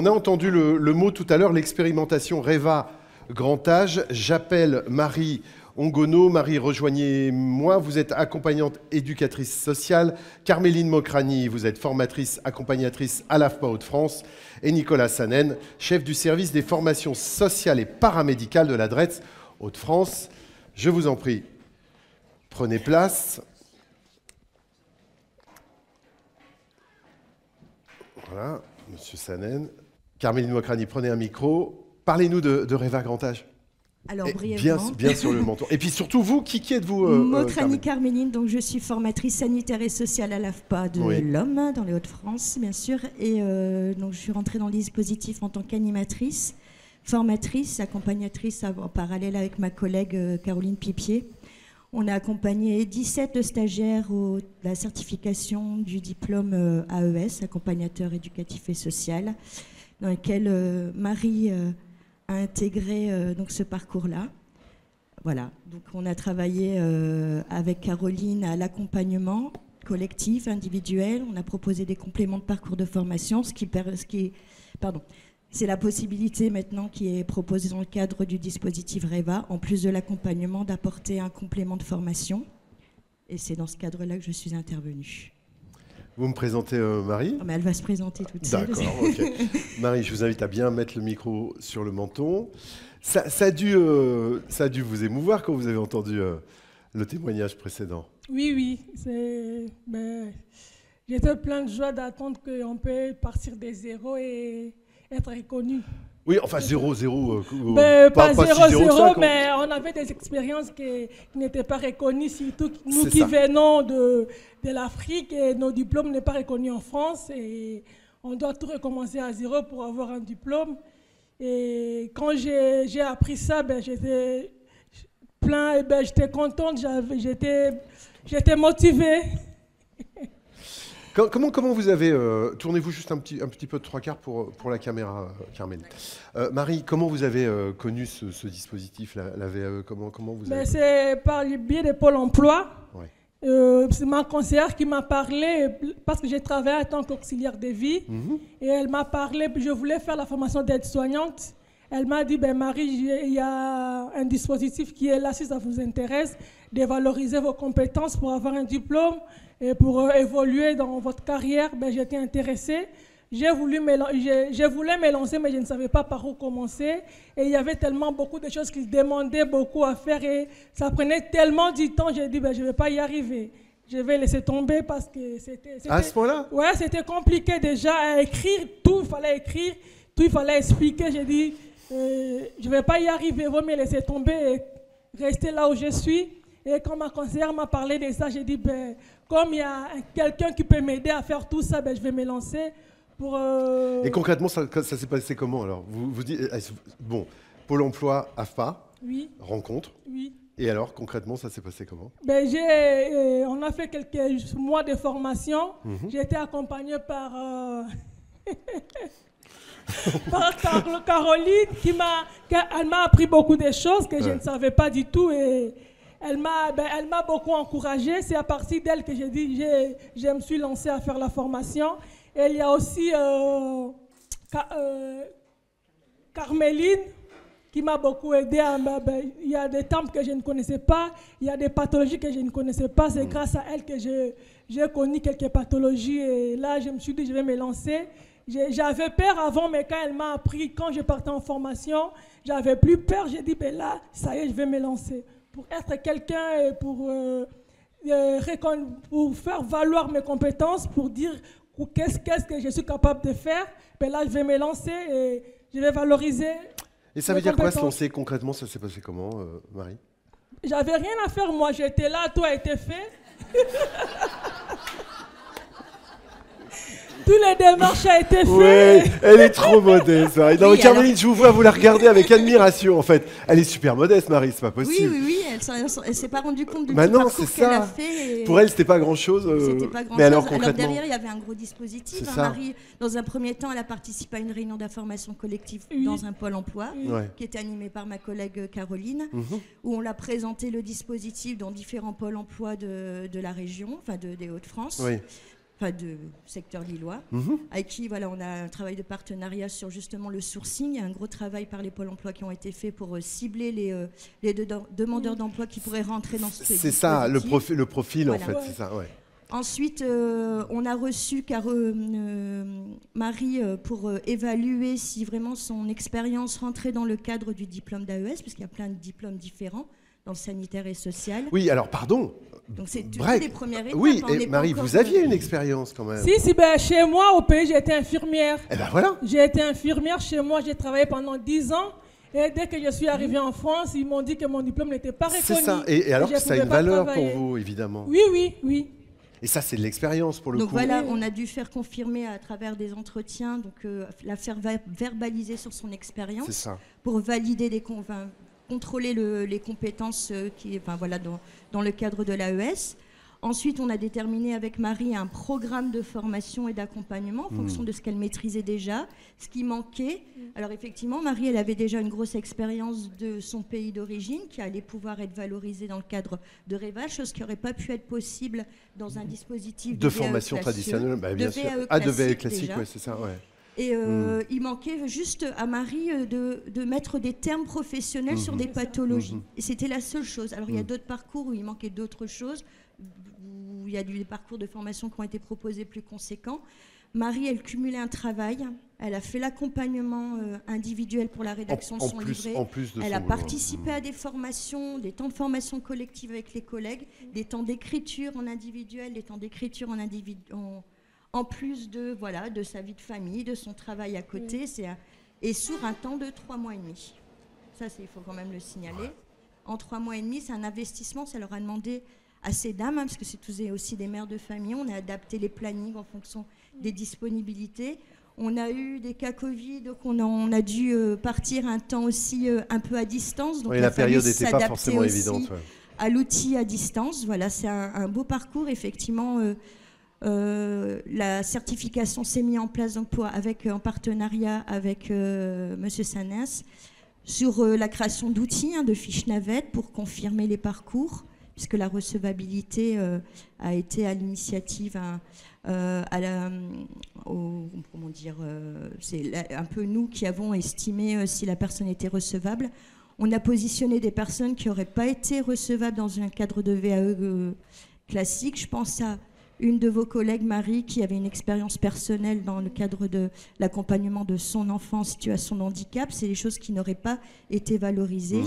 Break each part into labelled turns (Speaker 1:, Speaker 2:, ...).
Speaker 1: On a entendu le mot tout à l'heure, l'expérimentation REVA grand âge. J'appelle Marie Ongono. Marie, rejoignez-moi. Vous êtes accompagnante éducatrice sociale. Carméline Mokrani, vous êtes formatrice accompagnatrice à l'AFPA Hauts-de-France. Et Nicolas Sanen, chef du service des formations sociales et paramédicales de la DRETS Hauts-de-France. Je vous en prie, prenez place. Voilà, Monsieur Sanen. Carméline Mokrani, prenez un micro. Parlez-nous de REVA grand âge.
Speaker 2: Alors, brièvement.
Speaker 1: Bien sur le menton. Et puis surtout, vous, qui êtes-vous
Speaker 2: Mokrani Carméline, donc je suis formatrice sanitaire et sociale à l'AFPA de l'Homme, dans les Hauts-de-France, bien sûr. Et donc, je suis rentrée dans le dispositif en tant qu'animatrice, formatrice, accompagnatrice en parallèle avec ma collègue Caroline Pipier. On a accompagné 17 stagiaires à la certification du diplôme AES, accompagnateur éducatif et social, dans lequel Marie a intégré donc ce parcours-là. Voilà, donc on a travaillé avec Caroline à l'accompagnement collectif, individuel. On a proposé des compléments de parcours de formation, c'est la possibilité maintenant qui est proposée dans le cadre du dispositif REVA, en plus de l'accompagnement, d'apporter un complément de formation. Et c'est dans ce cadre-là que je suis intervenue.
Speaker 1: Vous me présentez Marie ?
Speaker 2: Mais elle va se présenter toute seule.
Speaker 1: D'accord, ok. Marie, je vous invite à bien mettre le micro sur le menton. Ça a dû vous émouvoir quand vous avez entendu le témoignage précédent.
Speaker 3: Oui. J'étais plein de joie d'attendre qu'on peut partir des zéros et être reconnu.
Speaker 1: Oui, enfin 0,
Speaker 3: pas 0, mais on avait des expériences qui n'étaient pas reconnues, surtout nous qui venons de l'Afrique, et nos diplômes n'est pas reconnus en France, et on doit tout recommencer à 0 pour avoir un diplôme. Et quand j'ai appris ça, j'étais j'étais contente, j'étais motivée.
Speaker 1: Comment vous avez... tournez-vous juste un petit peu de 3/4 pour la caméra, Carmen. Marie, comment vous avez connu ce dispositif, la VAE? Comment vous avez...
Speaker 3: C'est par le biais de Pôle emploi.
Speaker 1: Ouais.
Speaker 3: C'est ma conseillère qui m'a parlé, parce que j'ai travaillé en tant qu'auxiliaire de vie. Et elle m'a parlé, je voulais faire la formation d'aide-soignante. Elle m'a dit, Marie, il y a un dispositif qui est là, si ça vous intéresse, de valoriser vos compétences pour avoir un diplôme et pour évoluer dans votre carrière. J'étais intéressée. Je voulais me lancer, mais je ne savais pas par où commencer. Et il y avait tellement beaucoup de choses qui demandaient beaucoup à faire et ça prenait tellement du temps. J'ai dit, je ne vais pas y arriver. Je vais laisser tomber parce que c'était...
Speaker 1: À ce point-là?
Speaker 3: Ouais, c'était compliqué déjà à écrire. Tout, il fallait écrire. Tout, il fallait expliquer. J'ai dit, je ne vais pas y arriver. Il vaut mieux laisser tomber et rester là où je suis. Et quand ma conseillère m'a parlé de ça, j'ai dit, comme il y a quelqu'un qui peut m'aider à faire tout ça, je vais me lancer.
Speaker 1: Et concrètement, ça s'est passé comment alors? Vous dites, bon, Pôle emploi, AFPA,
Speaker 3: oui.
Speaker 1: Rencontre.
Speaker 3: Oui.
Speaker 1: Et alors, concrètement, ça s'est passé comment?
Speaker 3: On a fait quelques mois de formation. J'ai été accompagnée par, par Caroline, elle m'a appris beaucoup de choses que je ne savais pas du tout. Et elle m'a beaucoup encouragée. C'est à partir d'elle que j'ai dit, je me suis lancée à faire la formation. Et il y a aussi Carméline qui m'a beaucoup aidée. Il y a des termes que je ne connaissais pas, il y a des pathologies que je ne connaissais pas. C'est grâce à elle que j'ai connu quelques pathologies. Et là, je me suis dit, je vais me lancer. J'avais peur avant, mais quand elle m'a appris, quand je partais en formation, j'avais plus peur. J'ai dit, là, ça y est, je vais me lancer. Pour être quelqu'un et pour faire valoir mes compétences, pour dire qu'est-ce que je suis capable de faire, là, je vais me lancer et je vais valoriser.
Speaker 1: Et ça veut dire quoi se lancer concrètement? Ça s'est passé comment, Marie?
Speaker 3: J'avais rien à faire, moi. J'étais là, tout a été fait. Tous les démarches ont été faites.
Speaker 1: Oui, elle est trop modeste, Marie. Non, Carméline, je vous vois, vous la regardez avec admiration, en fait. Elle est super modeste, Marie, c'est pas possible.
Speaker 2: Oui, elle s'est pas rendue compte du petit parcours qu'elle a fait.
Speaker 1: Pour elle, c'était pas grand-chose.
Speaker 2: C'était pas grand-chose. Alors derrière, il y avait un gros dispositif. Marie, dans un premier temps, elle a participé à une réunion d'information collective dans un pôle emploi, qui était animée par ma collègue Caroline, où on l'a présenté le dispositif dans différents pôles emploi de la région, enfin des Hauts-de-France. Oui. enfin de secteur lillois, avec qui voilà, on a un travail de partenariat sur justement le sourcing. Il y a un gros travail par les pôles emploi qui ont été faits pour cibler les demandeurs d'emploi qui pourraient rentrer dans ce dispositif.
Speaker 1: C'est ça, le profil
Speaker 2: voilà.
Speaker 1: en fait, c'est ça, ouais.
Speaker 2: Ensuite, on a reçu Marie pour évaluer si vraiment son expérience rentrait dans le cadre du diplôme d'AES, parce qu'il y a plein de diplômes différents dans le sanitaire et social.
Speaker 1: Oui, alors pardon.
Speaker 2: Donc c'est toutes
Speaker 1: Bref.
Speaker 2: les premières étapes.
Speaker 1: Oui, et Marie, vous aviez une expérience quand même.
Speaker 3: Si, ben, chez moi, au pays, j'ai été infirmière.
Speaker 1: Eh ben voilà.
Speaker 3: J'ai été infirmière chez moi, j'ai travaillé pendant 10 ans. Et dès que je suis arrivée en France, ils m'ont dit que mon diplôme n'était pas reconnu.
Speaker 1: C'est ça. Et alors que ça a une valeur pour vous, évidemment.
Speaker 3: Oui.
Speaker 1: Et ça, c'est de l'expérience pour le coup.
Speaker 2: Donc voilà, on a dû faire confirmer à travers des entretiens, donc la faire verbaliser sur son expérience.
Speaker 1: C'est ça.
Speaker 2: Pour valider contrôler les compétences dans le cadre de l'AES. Ensuite, on a déterminé avec Marie un programme de formation et d'accompagnement en fonction de ce qu'elle maîtrisait déjà, ce qui manquait. Alors effectivement, Marie, elle avait déjà une grosse expérience de son pays d'origine qui allait pouvoir être valorisée dans le cadre de REVA, chose qui n'aurait pas pu être possible dans un dispositif
Speaker 1: de formation traditionnelle, bien sûr. De VAE classique, ouais, c'est ça, ouais.
Speaker 2: Et il manquait juste à Marie de mettre des termes professionnels sur des pathologies. Et c'était la seule chose. Alors il y a d'autres parcours où il manquait d'autres choses, où il y a des parcours de formation qui ont été proposés plus conséquents. Marie, elle cumulait un travail. Elle a fait l'accompagnement individuel pour la rédaction de son livret. Elle a participé à des formations, des temps de formation collective avec les collègues, des temps d'écriture en individuel, des temps d'écriture en plus de sa vie de famille, de son travail à côté, et sur un temps de 3 mois et demi. Ça, il faut quand même le signaler. En 3 mois et demi, c'est un investissement, ça leur a demandé à ces dames, parce que c'est tous aussi des mères de famille, on a adapté les plannings en fonction des disponibilités. On a eu des cas Covid, donc on a dû partir un temps aussi un peu à distance. Donc
Speaker 1: la période n'était pas forcément évidente.
Speaker 2: À l'outil à distance, voilà, c'est un beau parcours, effectivement. La certification s'est mise en place donc en partenariat avec Monsieur Sanès sur la création d'outils, de fiches navettes pour confirmer les parcours, puisque la recevabilité a été à l'initiative c'est un peu nous qui avons estimé si la personne était recevable. On a positionné des personnes qui n'auraient pas été recevables dans un cadre de VAE classique. Je pense à une de vos collègues, Marie, qui avait une expérience personnelle dans le cadre de l'accompagnement de son enfant en situation de handicap. C'est des choses qui n'auraient pas été valorisées.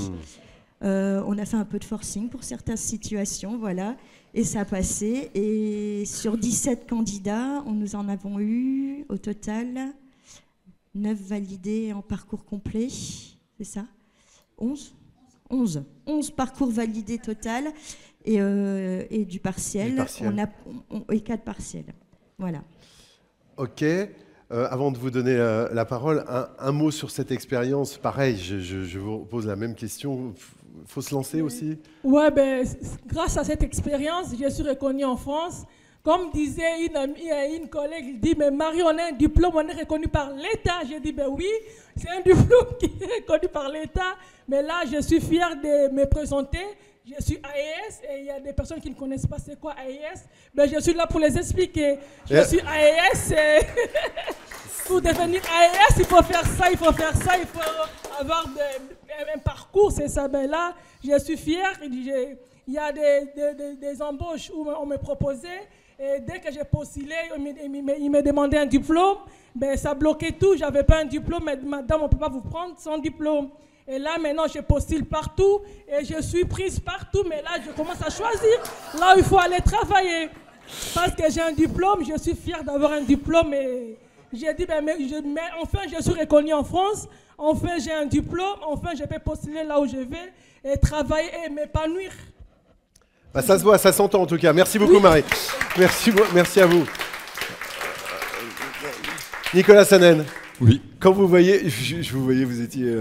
Speaker 2: On a fait un peu de forcing pour certaines situations, voilà, et ça a passé. Et sur 17 candidats, nous en avons eu au total 9 validés en parcours complet, c'est ça ? 11 parcours validés total et du partiel. Et 4 partiels. Voilà. Ok.
Speaker 1: Avant de vous donner la parole, un mot sur cette expérience. Pareil, je vous pose la même question. Il faut se lancer aussi.
Speaker 3: Oui, grâce à cette expérience, je suis reconnue en France. Comme disait une collègue, il dit, mais Marie, on a un diplôme, on est reconnu par l'État. J'ai dit, oui, c'est un diplôme qui est reconnu par l'État. Mais là, je suis fière de me présenter. Je suis AES et il y a des personnes qui ne connaissent pas c'est quoi AES. Mais je suis là pour les expliquer. Je suis AES et pour devenir AES, il faut faire ça, il faut avoir un parcours, c'est ça. Mais là, je suis fière. Il y a des embauches où on me proposait. Et dès que j'ai postulé, il me demandait un diplôme. Ça bloquait tout. Je n'avais pas un diplôme. Mais madame, on ne peut pas vous prendre sans diplôme. Et là, maintenant, je postule partout. Et je suis prise partout. Mais là, je commence à choisir là où il faut aller travailler. Parce que j'ai un diplôme. Je suis fière d'avoir un diplôme. Et j'ai dit, mais enfin, je suis reconnue en France. Enfin, j'ai un diplôme. Enfin, je peux postuler là où je vais. Et travailler et m'épanouir.
Speaker 1: Ça se voit, ça s'entend en tout cas. Merci beaucoup, Marie. Merci à vous. Nicolas Sanen.
Speaker 4: Oui.
Speaker 1: Quand vous voyez, je vous voyais, vous étiez...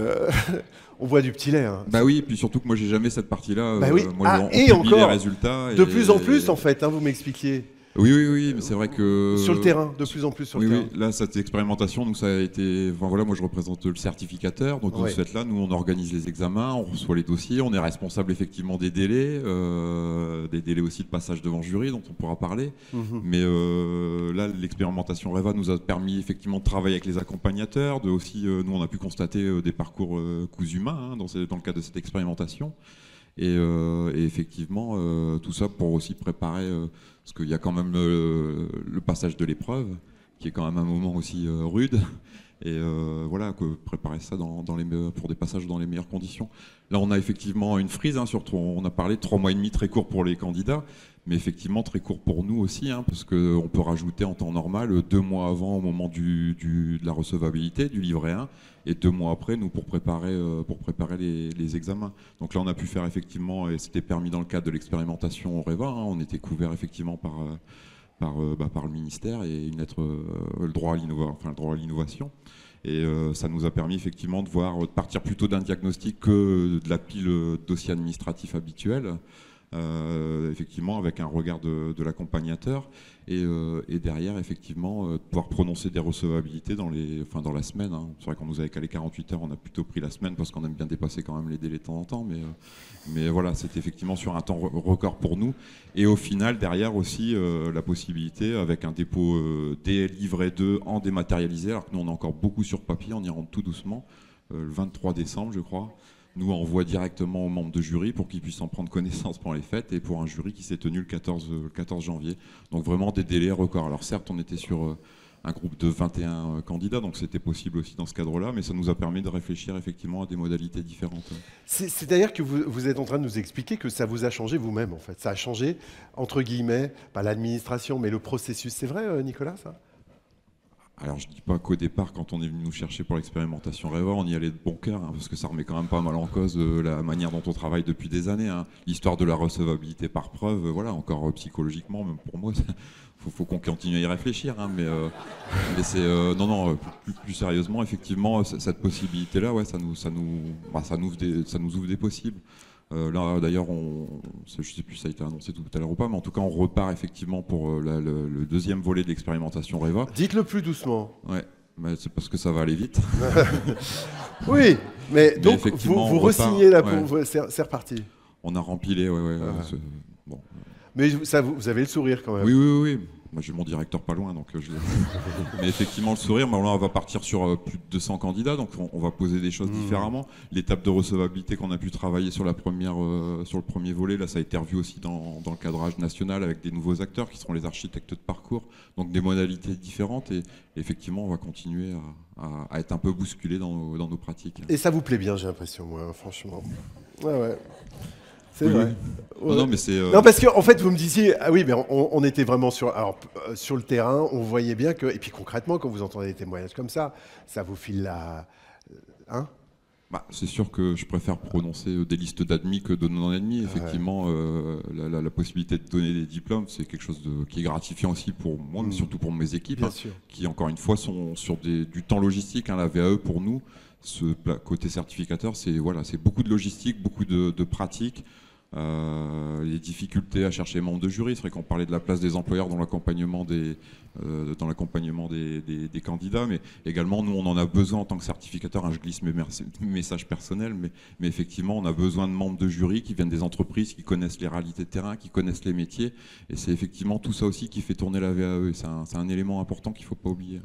Speaker 1: on voit du petit lait. Hein.
Speaker 4: Oui, et puis surtout que moi, j'ai jamais cette partie-là.
Speaker 1: Oui.
Speaker 4: Moi, on
Speaker 1: et
Speaker 4: publie
Speaker 1: encore,
Speaker 4: les résultats.
Speaker 1: De plus en plus, en fait, vous m'expliquiez.
Speaker 4: Oui, mais c'est vrai que...
Speaker 1: Sur le terrain, de plus en plus sur le terrain.
Speaker 4: Oui, là, cette expérimentation, nous, ça a été... Enfin, voilà, moi, je représente le certificateur, donc dans ce fait-là, nous, on organise les examens, on reçoit les dossiers, on est responsable effectivement des délais aussi de passage devant jury, dont on pourra parler. Mais là, l'expérimentation REVA nous a permis effectivement de travailler avec les accompagnateurs, nous, on a pu constater des parcours coups humains dans le cadre de cette expérimentation. Et effectivement, tout ça pour aussi préparer, parce qu'il y a quand même le passage de l'épreuve, qui est quand même un moment aussi rude, et voilà, préparer ça pour des passages dans les meilleures conditions. Là, on a effectivement une frise, surtout, on a parlé de 3 mois et demi, très court pour les candidats, mais effectivement très court pour nous aussi, parce qu'on peut rajouter en temps normal 2 mois avant, au moment de la recevabilité du livret 1, et 2 mois après, nous, pour préparer les examens. Donc là, on a pu faire effectivement, et c'était permis dans le cadre de l'expérimentation REVA, on était couvert effectivement par le ministère et une lettre, le droit à l'innovation. Et ça nous a permis effectivement de partir plutôt d'un diagnostic que de la pile dossier administratif habituel. Effectivement avec un regard de l'accompagnateur et derrière effectivement pouvoir prononcer des recevabilités dans la semaine. C'est vrai qu'on nous avait calé 48 heures, on a plutôt pris la semaine parce qu'on aime bien dépasser quand même les délais de temps en temps, mais voilà, c'était effectivement sur un temps record pour nous. Et au final derrière aussi la possibilité avec un dépôt des livrets 2 en dématérialisé, alors que nous on a encore beaucoup sur papier, on y rentre tout doucement, le 23 décembre je crois. Nous, on envoie directement aux membres de jury pour qu'ils puissent en prendre connaissance pendant les fêtes et pour un jury qui s'est tenu le 14 janvier. Donc vraiment des délais records. Alors certes, on était sur un groupe de 21 candidats, donc c'était possible aussi dans ce cadre-là, mais ça nous a permis de réfléchir effectivement à des modalités différentes.
Speaker 1: C'est d'ailleurs que vous êtes en train de nous expliquer que ça vous a changé vous-même, en fait. Ça a changé, entre guillemets, pas l'administration, mais le processus. C'est vrai, Nicolas, ça ?
Speaker 4: Alors je ne dis pas qu'au départ, quand on est venu nous chercher pour l'expérimentation REVA, on y allait de bon cœur, parce que ça remet quand même pas mal en cause la manière dont on travaille depuis des années. L'histoire de la recevabilité par preuve, voilà, encore psychologiquement, même pour moi, faut qu'on continue à y réfléchir. Mais c'est plus sérieusement, effectivement, cette possibilité-là, ouais, ça nous ouvre des possibles. Là, d'ailleurs, je ne sais plus si ça a été annoncé tout à l'heure ou pas, mais en tout cas, on repart effectivement pour le deuxième volet de l'expérimentation REVA.
Speaker 1: Dites-le plus doucement.
Speaker 4: Ouais, mais c'est parce que ça va aller vite.
Speaker 1: Oui, mais donc vous re-signez là, c'est reparti.
Speaker 4: On a rempilé, bon.
Speaker 1: Mais vous avez le sourire quand même.
Speaker 4: Oui. Moi, j'ai mon directeur pas loin, donc mais effectivement, le sourire, là, on va partir sur plus de 200 candidats, donc on va poser des choses différemment. L'étape de recevabilité qu'on a pu travailler sur le premier volet, là, ça a été revu aussi dans le cadrage national avec des nouveaux acteurs qui seront les architectes de parcours, donc des modalités différentes, et effectivement, on va continuer à être un peu bousculé dans nos pratiques.
Speaker 1: Et ça vous plaît bien, j'ai l'impression, moi, franchement. Ouais. C'est vrai. Ouais.
Speaker 4: Non, mais c'est.
Speaker 1: Non, parce qu'en fait, vous me disiez, mais on était vraiment sur le terrain, on voyait bien que. Et puis concrètement, quand vous entendez des témoignages comme ça vous file la.
Speaker 4: C'est sûr que je préfère prononcer des listes d'admis que de non-admis. Effectivement, la possibilité de donner des diplômes, c'est quelque chose qui est gratifiant aussi pour moi, mais surtout pour mes équipes, qui encore une fois sont sur du temps logistique. La VAE pour nous, ce côté certificateur, c'est beaucoup de logistique, beaucoup de pratique. Les difficultés à chercher les membres de jury, c'est vrai qu'on parlait de la place des employeurs dans l'accompagnement des candidats, mais également nous on en a besoin en tant que certificateur. Je glisse mes messages personnels, mais effectivement on a besoin de membres de jury qui viennent des entreprises, qui connaissent les réalités de terrain, qui connaissent les métiers, et c'est effectivement tout ça aussi qui fait tourner la VAE, et c'est un élément important qu'il ne faut pas oublier.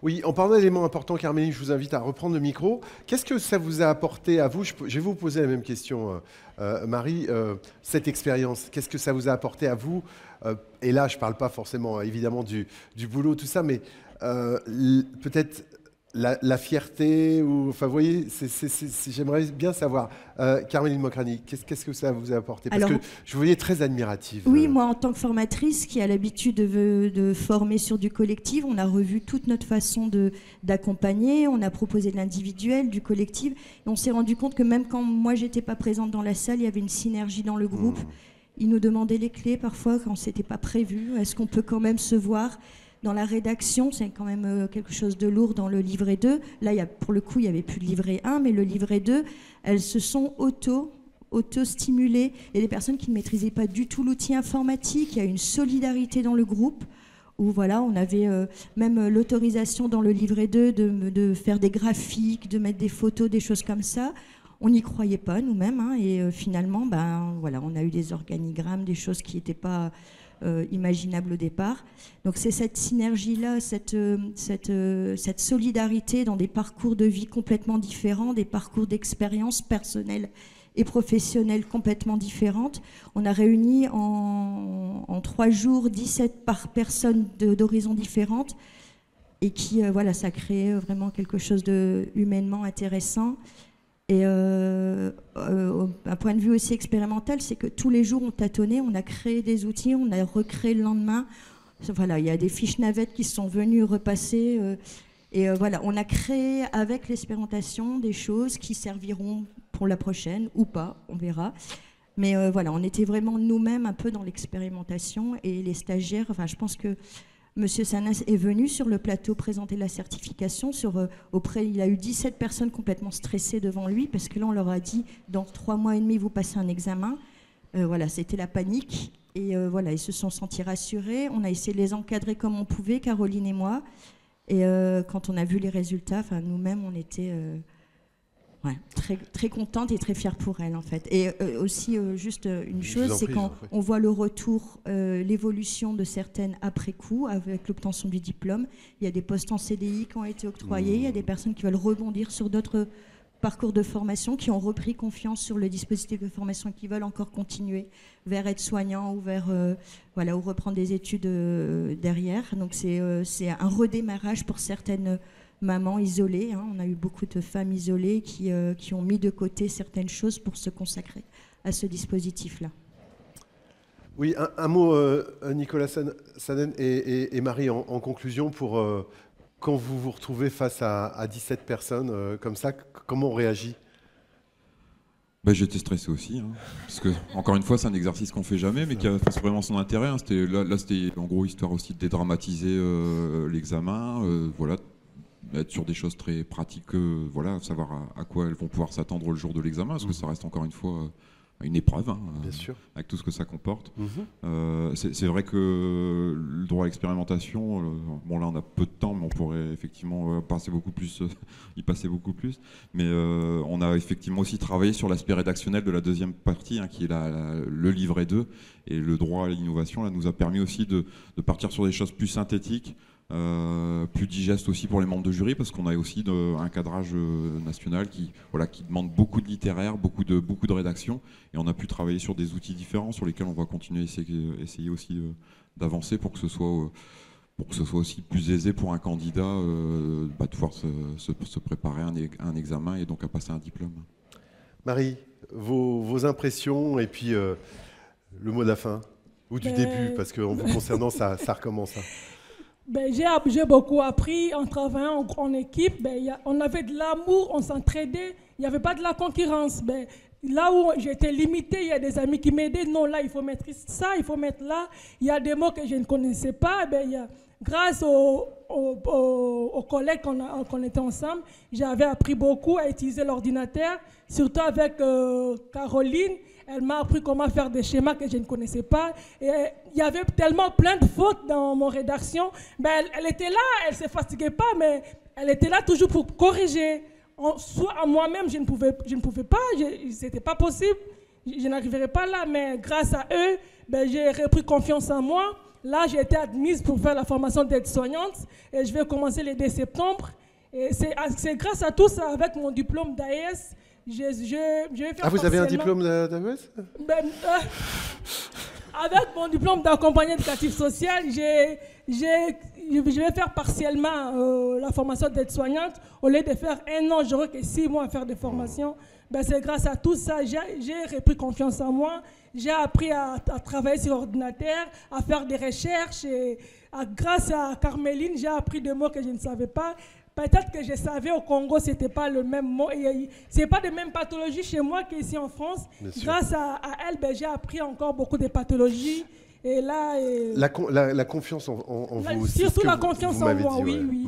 Speaker 1: Oui, en parlant d'éléments importants, Carméline, je vous invite à reprendre le micro. Qu'est-ce que ça vous a apporté à vous ? Je vais vous poser la même question, Marie. Cette expérience, qu'est-ce que ça vous a apporté à vous ? Et là, je ne parle pas forcément, évidemment, du boulot, tout ça, mais peut-être la fierté, enfin, vous voyez, j'aimerais bien savoir. Carméline Mokrani, qu'est-ce que ça vous a apporté ? Parce que je vous voyais très admirative.
Speaker 2: Oui, moi, en tant que formatrice qui a l'habitude de former sur du collectif, on a revu toute notre façon d'accompagner, on a proposé de l'individuel, du collectif, et on s'est rendu compte que même quand moi, je n'étais pas présente dans la salle, il y avait une synergie dans le groupe. Ils nous demandaient les clés parfois quand ce n'était pas prévu. Est-ce qu'on peut quand même se voir ? Dans la rédaction, c'est quand même quelque chose de lourd dans le livret 2. Là, pour le coup, il n'y avait plus de livret 1, mais le livret 2, elles se sont auto-stimulés. Il y a des personnes qui ne maîtrisaient pas du tout l'outil informatique. Il y a une solidarité dans le groupe où voilà, on avait même l'autorisation dans le livret 2 de faire des graphiques, de mettre des photos, des choses comme ça. On n'y croyait pas nous-mêmes, hein, et finalement, voilà, on a eu des organigrammes, des choses qui n'étaient pas imaginables au départ. Donc c'est cette synergie-là, cette solidarité dans des parcours de vie complètement différents, des parcours d'expérience personnelle et professionnelle complètement différentes. On a réuni en 3 jours 17 personnes d'horizons différentes et qui, voilà, ça crée vraiment quelque chose de humainement intéressant. Et un point de vue aussi expérimental, c'est que tous les jours on tâtonnait, on a créé des outils, on a recréé le lendemain. Voilà, il y a des fiches navettes qui sont venues repasser. Voilà, on a créé avec l'expérimentation des choses qui serviront pour la prochaine ou pas, on verra. Mais voilà, on était vraiment nous-mêmes un peu dans l'expérimentation et les stagiaires. Enfin, je pense que Monsieur Sanas est venu sur le plateau présenter la certification. Il a eu 17 personnes complètement stressées devant lui parce que là, on leur a dit dans 3 mois et demi, vous passez un examen. Voilà, c'était la panique. Et voilà, ils se sont sentis rassurés. On a essayé de les encadrer comme on pouvait, Caroline et moi. Et quand on a vu les résultats, nous-mêmes, on était très, très contentes et très fiers pour elle, en fait. Et aussi, juste une chose, c'est quand on voit le retour, l'évolution de certaines après coup, avec l'obtention du diplôme. Il y a des postes en CDI qui ont été octroyés, il y a des personnes qui veulent rebondir sur d'autres parcours de formation, qui ont repris confiance sur le dispositif de formation, qui veulent encore continuer vers être soignant ou vers ou reprendre des études derrière. Donc c'est un redémarrage pour certaines mamans isolées, hein. On a eu beaucoup de femmes isolées qui ont mis de côté certaines choses pour se consacrer à ce dispositif-là.
Speaker 1: Oui, un mot, Nicolas Sanen et Marie, en conclusion, pour quand vous vous retrouvez face à 17 personnes comme ça, comment on réagit ?
Speaker 4: J'étais stressé aussi, hein, parce que, encore une fois, c'est un exercice qu'on fait jamais, mais qui a vraiment son intérêt. Hein. C'était en gros histoire aussi de dédramatiser l'examen, voilà, être sur des choses très pratiques, voilà, savoir à quoi elles vont pouvoir s'attendre le jour de l'examen, parce que ça reste encore une fois une épreuve, hein, bien sûr, avec tout ce que ça comporte. C'est vrai que le droit à l'expérimentation, bon là on a peu de temps, mais on pourrait effectivement y passer beaucoup plus. Mais on a effectivement aussi travaillé sur l'aspect rédactionnel de la deuxième partie, hein, qui est le livret 2, et le droit à l'innovation là, nous a permis aussi de partir sur des choses plus synthétiques, plus digeste aussi pour les membres de jury, parce qu'on a aussi un cadrage national qui demande beaucoup de littéraire, beaucoup de rédaction, et on a pu travailler sur des outils différents sur lesquels on va continuer à essayer aussi d'avancer pour que ce soit aussi plus aisé pour un candidat de pouvoir se préparer un examen et donc à passer un diplôme.
Speaker 1: Marie, vos impressions et puis le mot de la fin, ou du début, parce qu'en vous concernant, ça recommence. Hein.
Speaker 3: J'ai beaucoup appris en travaillant en équipe. On avait de l'amour, on s'entraidait, il n'y avait pas de la concurrence. Là où j'étais limitée, il y a des amis qui m'aidaient. Non, là, il faut mettre ça, il faut mettre là. Il y a des mots que je ne connaissais pas. Grâce aux collègues qu'on était ensemble, j'avais appris beaucoup à utiliser l'ordinateur, surtout avec Caroline. Elle m'a appris comment faire des schémas que je ne connaissais pas. Et il y avait tellement plein de fautes dans mon rédaction. Elle était là, elle ne se fatiguait pas, mais elle était là toujours pour corriger. Soit à moi-même, je ne pouvais pas, c'était pas possible, je n'arriverais pas là, mais grâce à eux, j'ai repris confiance en moi. Là, j'ai été admise pour faire la formation d'aide-soignante et je vais commencer le 2 septembre. Et c'est grâce à tout ça, avec mon diplôme d'AES, je vais faire
Speaker 1: vous avez un diplôme d'AES ?
Speaker 3: Avec mon diplôme d'accompagnement éducatif social, je vais faire partiellement la formation d'aide-soignante. Au lieu de faire 1 an, j'aurai que 6 mois à faire des formations. C'est grâce à tout ça, j'ai repris confiance en moi. J'ai appris à travailler sur l'ordinateur, à faire des recherches. Et grâce à Carmeline, j'ai appris des mots que je ne savais pas. Peut-être que je savais au Congo, ce n'était pas le même mot. Ce n'est pas de même pathologie chez moi qu'ici en France. Grâce à elle, j'ai appris encore beaucoup de pathologies. Et là,
Speaker 1: la confiance en vous aussi.
Speaker 3: Surtout la confiance en moi, oui.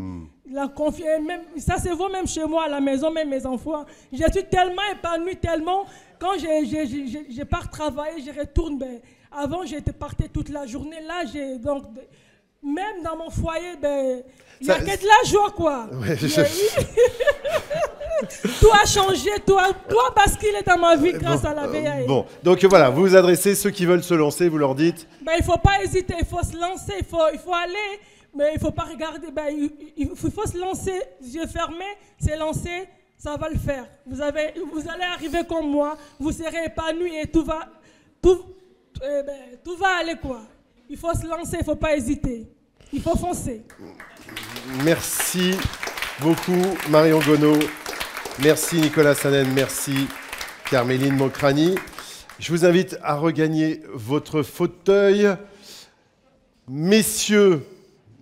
Speaker 3: La confiance, même, ça se voit même chez moi à la maison, même mes enfants. Je suis tellement épanouie, tellement. Quand je pars travailler, je retourne. Ben, avant, j'étais partie toute la journée. Là, donc, même dans mon foyer, ben, il n'y a que de la joie, quoi. Ouais, tout a changé, tout a basculé dans ma vie grâce à la VAE.
Speaker 1: Bon, donc voilà, vous vous adressez, ceux qui veulent se lancer, vous leur dites.
Speaker 3: Ben, il ne faut pas hésiter, il faut se lancer, il faut aller. Mais il ne faut pas regarder, ben, il faut se lancer, yeux fermés, se lancer, ça va le faire. Vous allez arriver comme moi, vous serez épanoui et tout va aller, quoi. Il faut se lancer, il ne faut pas hésiter. Il faut foncer.
Speaker 1: Merci beaucoup Marion Gonod. Merci Nicolas Sanen, merci Carméline Mokrani. Je vous invite à regagner votre fauteuil. Messieurs,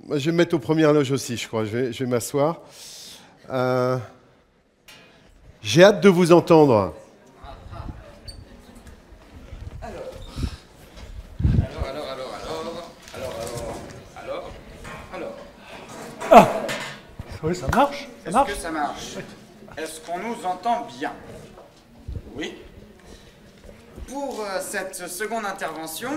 Speaker 1: je vais me mettre aux premières loges aussi, je crois. Je vais m'asseoir. J'ai hâte de vous entendre.
Speaker 5: Ah, oui, ça marche.
Speaker 6: Est-ce que ça marche? Est-ce qu'on nous entend bien? Oui. Pour cette seconde intervention,